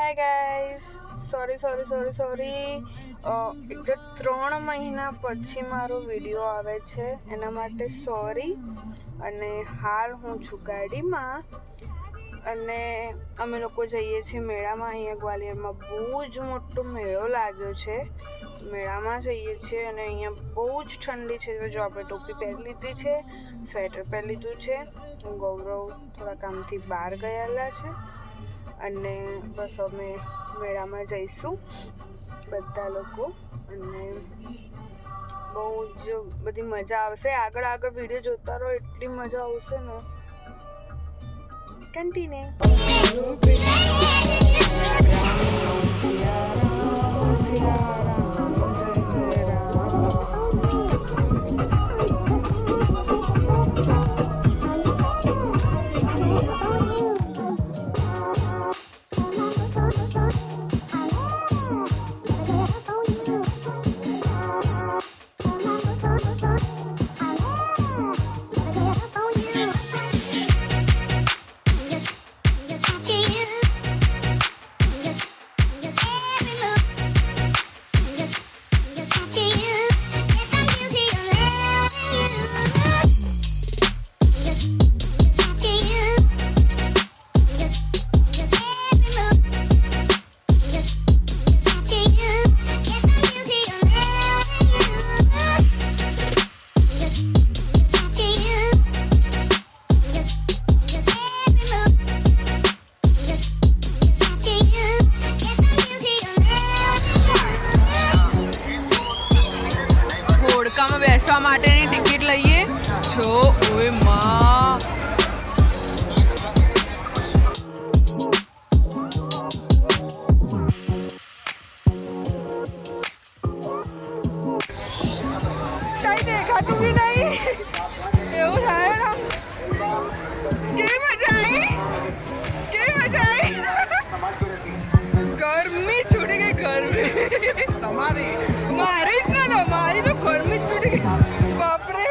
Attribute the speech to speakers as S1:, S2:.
S1: Hi guys, sorry exact 3 મહિના પછી મારો વિડીયો આવે છે, એના માટે સોરી. અને હાલ હું છું ગાડીમાં અને અમે લોકો જઈએ છીએ મેળામાં. અહીંયા ગ્વાલિયરમાં બહુ જ મોટો મેળો લાગ્યો છે. મેળામાં જઈએ છીએ અને અહીંયા બહુ જ ઠંડી છે. જો આપણે ટોપી પહેરી લીધી છે, સ્વેટર પહેરી લીધું છે. ગૌરવ થોડા કામથી બહાર ગયેલા છે અને બસ અમે મેળામાં જઈશું બધા લોકો અને બહુ જ બધી મજા આવશે. આગળ વિડીયો જોતા રહો, એટલી મજા આવશે ને. કન્ટિન્યુ. હોડકામાં બેસવા માટેની ટિકિટ લઈએ છો. ઓય માં, કઈ દેખાતું બી નહીં. એવું થાય ને. કેવી મજા આવી. ગરમી છૂટી ગઈ. ગરમી તમારી, મારી જ ના, મારી તો ગરમી જ છૂટી ગઈ. બાપરે.